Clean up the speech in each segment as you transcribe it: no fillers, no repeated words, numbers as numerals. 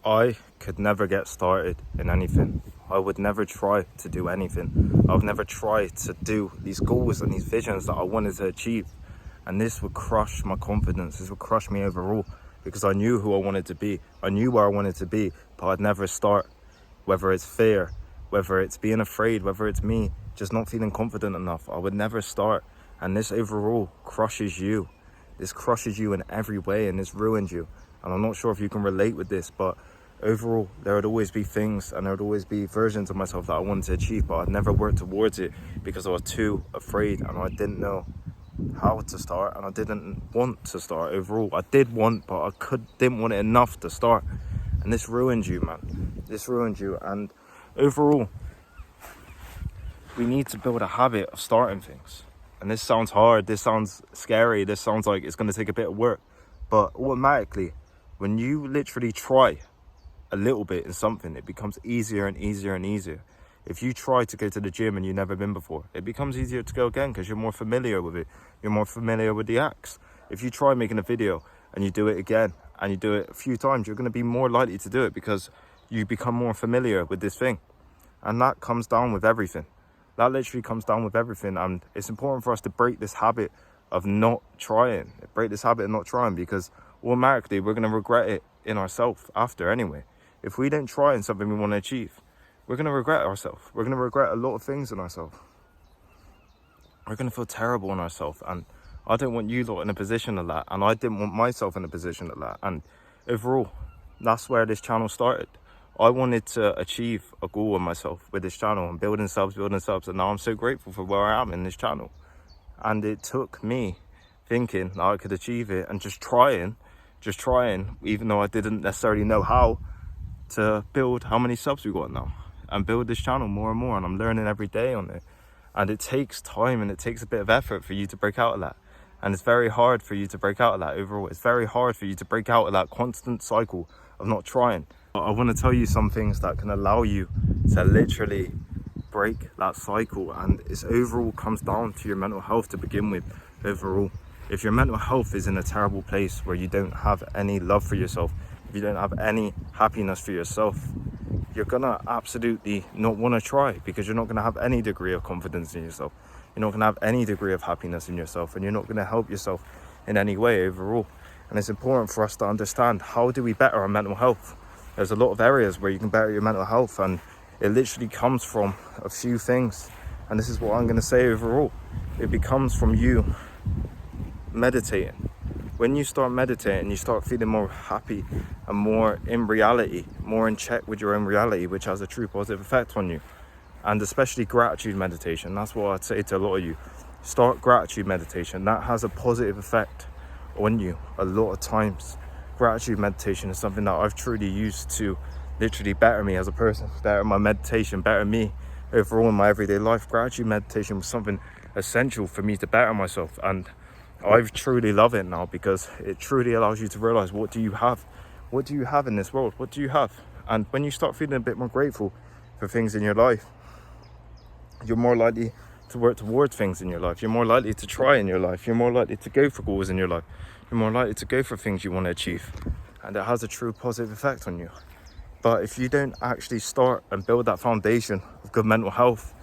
I could never get started in anything. I would never try to do anything. I would never try to do these goals and these visions that I wanted to achieve. And this would crush my confidence. This would crush me overall because I knew who I wanted to be. I knew where I wanted to be, but I'd never start. Whether it's fear, whether it's being afraid, whether it's me just not feeling confident enough, I would never start. And this overall crushes you. This crushes you in every way, and this ruins you. And I'm not sure if you can relate with this, but overall, there would always be things and there would always be versions of myself that I wanted to achieve, but I'd never worked towards it because I was too afraid and I didn't know how to start, and I didn't want to start overall. I did want, but I didn't want it enough to start. And this ruined you, man. This ruined you. And overall, we need to build a habit of starting things. And this sounds hard, this sounds scary, this sounds like it's going to take a bit of work. But automatically, when you literally try a little bit in something, it becomes easier and easier and easier. If you try to go to the gym and you've never been before, it becomes easier to go again because you're more familiar with it. You're more familiar with the acts. If you try making a video and you do it again and you do it a few times, you're going to be more likely to do it because you become more familiar with this thing. And that comes down with everything. That literally comes down with everything. And it's important for us to break this habit of not trying. Break this habit of not trying, because automatically we're going to regret it in ourselves after anyway. If we don't try in something we want to achieve, we're going to regret ourselves. We're going to regret a lot of things in ourselves. We're going to feel terrible in ourselves. And I don't want you lot in a position of that. And I didn't want myself in a position of that. And overall, that's where this channel started. I wanted to achieve a goal with myself with this channel and building subs. And now I'm so grateful for where I am in this channel. And it took me thinking that I could achieve it and just trying, even though I didn't necessarily know how, to build how many subs we got now and build this channel more and more. And I'm learning every day on it. And it takes time and it takes a bit of effort for you to break out of that. And it's very hard for you to break out of that overall. It's very hard for you to break out of that constant cycle of not trying. I want to tell you some things that can allow you to literally break that cycle, and it overall comes down to your mental health to begin with. Overall, if your mental health is in a terrible place where you don't have any love for yourself, if you don't have any happiness for yourself, you're gonna absolutely not want to try, because you're not going to have any degree of confidence in yourself. You're not going to have any degree of happiness in yourself, and you're not going to help yourself in any way overall. And it's important for us to understand, how do we better our mental health? There's a lot of areas where you can better your mental health, and it literally comes from a few things. And this is what I'm going to say overall. It becomes from you meditating. When you start meditating, you start feeling more happy and more in reality, more in check with your own reality, which has a true positive effect on you. And especially gratitude meditation. That's what I'd say to a lot of you. Start gratitude meditation. That has a positive effect on you a lot of times. Gratitude meditation is something that I've truly used to literally better me as a person, better my meditation, better me overall in my everyday life. Gratitude meditation was something essential for me to better myself, and I truly love it now, because it truly allows you to realize, what do you have? What do you have in this world? What do you have? And when you start feeling a bit more grateful for things in your life, you're more likely to work towards things in your life. You're more likely to try in your life. You're more likely to go for goals in your life. You're more likely to go for things you want to achieve. And it has a true positive effect on you. But if you don't actually start and build that foundation of good mental health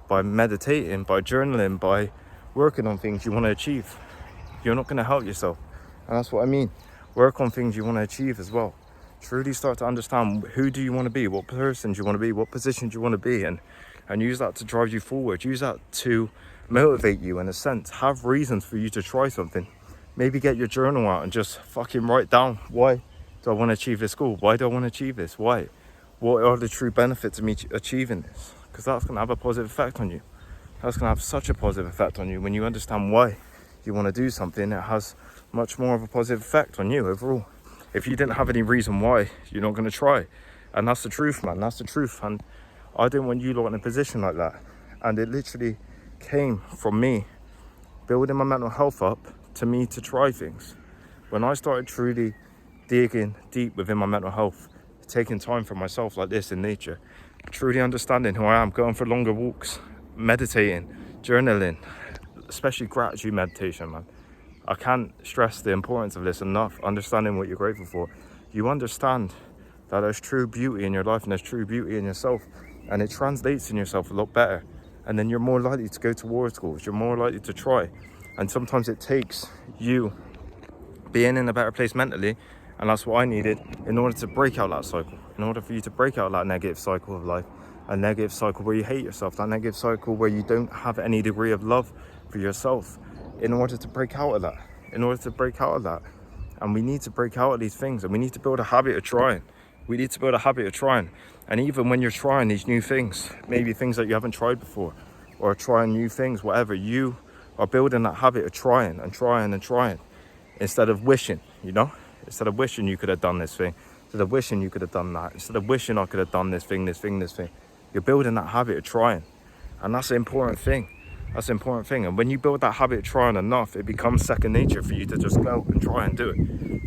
by meditating, by journaling, by working on things you want to achieve, you're not going to help yourself. And that's what I mean. Work on things you want to achieve as well. Truly start to understand, who do you want to be? What person do you want to be? What position do you want to be in? And use that to drive you forward. Use that to motivate you in a sense. Have reasons for you to try something. Maybe get your journal out and just fucking write down, why do I want to achieve this goal? Why do I want to achieve this? Why? What are the true benefits of me achieving this? Because that's going to have a positive effect on you. That's going to have such a positive effect on you. When you understand why you want to do something, it has much more of a positive effect on you overall. If you didn't have any reason why, you're not going to try. And that's the truth, man. That's the truth. And I didn't want you lot in a position like that. And it literally came from me building my mental health up to me to try things. When I started truly digging deep within my mental health, taking time for myself like this in nature, truly understanding who I am, going for longer walks, meditating, journaling, especially gratitude meditation, man. I can't stress the importance of this enough. Understanding what you're grateful for. You understand that there's true beauty in your life and there's true beauty in yourself, and it translates in yourself a lot better. And then you're more likely to go towards goals, you're more likely to try. And sometimes it takes you being in a better place mentally, and that's what I needed in order to break out that cycle, in order for you to break out that negative cycle of life, a negative cycle where you hate yourself, that negative cycle where you don't have any degree of love for yourself. In order to break out of that, and we need to break out of these things, and we need to build a habit of trying. And even when you're trying these new things, maybe things that you haven't tried before, or trying new things, whatever, you are building that habit of trying, instead of wishing, instead of wishing you could have done this thing, instead of wishing you could have done that, instead of wishing I could have done this thing. You're building that habit of trying, and that's an important thing. And when you build that habit of trying enough, it becomes second nature for you to just go and try and do it.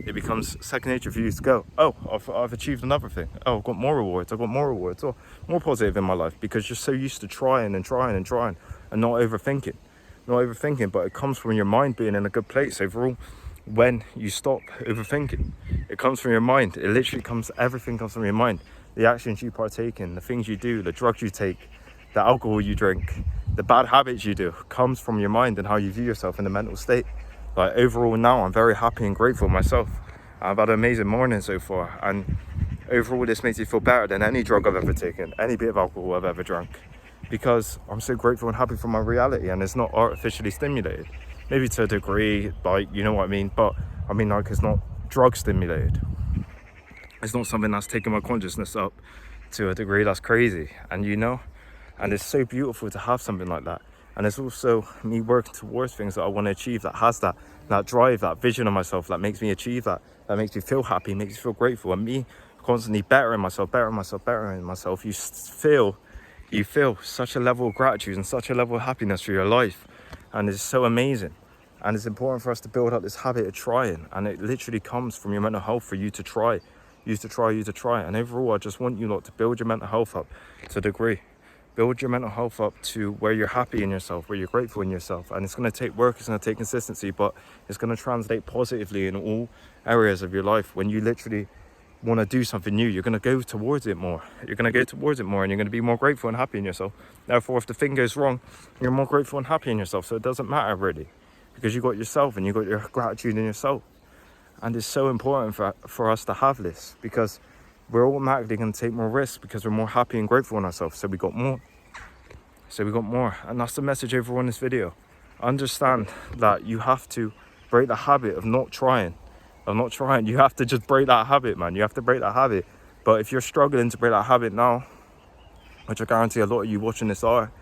It becomes second nature for you to go, oh, I've achieved another thing. Oh, I've got more rewards, or more positive in my life, because you're so used to trying and not overthinking. But it comes from your mind being in a good place overall. When you stop overthinking, it comes from your mind. Everything comes from your mind. The actions you partake in, the things you do, the drugs you take, the alcohol you drink, the bad habits you do, comes from your mind and how you view yourself in the mental state. Like, overall now, I'm very happy and grateful myself. I've had an amazing morning so far, and overall this makes me feel better than any drug I've ever taken, any bit of alcohol I've ever drunk, because I'm so grateful and happy for my reality, and it's not artificially stimulated. Maybe to a degree, like, you know what I mean, but I mean, like, it's not drug stimulated. It's not something that's taken my consciousness up to a degree that's crazy, and it's so beautiful to have something like that. And it's also me working towards things that I want to achieve, that has that drive, that vision of myself that makes me achieve that makes me feel happy, makes me feel grateful, and me constantly bettering myself. You feel such a level of gratitude and such a level of happiness for your life, and it's so amazing. And it's important for us to build up this habit of trying, and it literally comes from your mental health, for you to try. And overall, I just want you lot to build your mental health up to a degree. Build your mental health up to where you're happy in yourself, where you're grateful in yourself. And it's going to take work, it's going to take consistency, but it's going to translate positively in all areas of your life. When you literally want to do something new, you're going to go towards it more. And you're going to be more grateful and happy in yourself. Therefore, if the thing goes wrong, you're more grateful and happy in yourself. So it doesn't matter really, because you got yourself and you got your gratitude in yourself. And it's so important for us to have this, because we're automatically going to take more risks because we're more happy and grateful in ourselves. So we got more. And that's the message overall in this video. Understand that you have to break the habit of not trying. You have to just break that habit, man. You have to break that habit. But if you're struggling to break that habit now, which I guarantee a lot of you watching this are,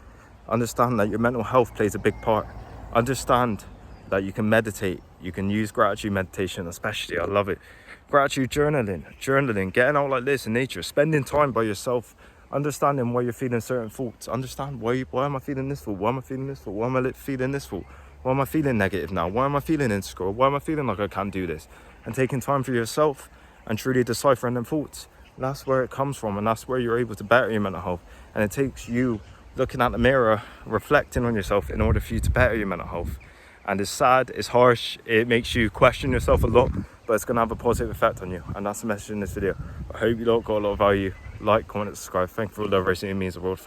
understand that your mental health plays a big part. Understand that you can meditate. You can use gratitude meditation, especially. I love it. Gratitude journaling, getting out like this in nature, spending time by yourself, understanding why you're feeling certain thoughts. Understand why am I feeling this thought? Why am I feeling this thought? Why am I feeling this thought? Why am I feeling negative now? Why am I feeling insecure? Why am I feeling like I can't do this? And taking time for yourself and truly deciphering them thoughts. That's where it comes from, and that's where you're able to better your mental health. And it takes you looking at the mirror, reflecting on yourself in order for you to better your mental health. And it's sad, it's harsh, it makes you question yourself a lot, but it's going to have a positive effect on you. And that's the message in this video. I hope you lot got a lot of value. Like, comment, and subscribe. Thank you for all the love, it means the world.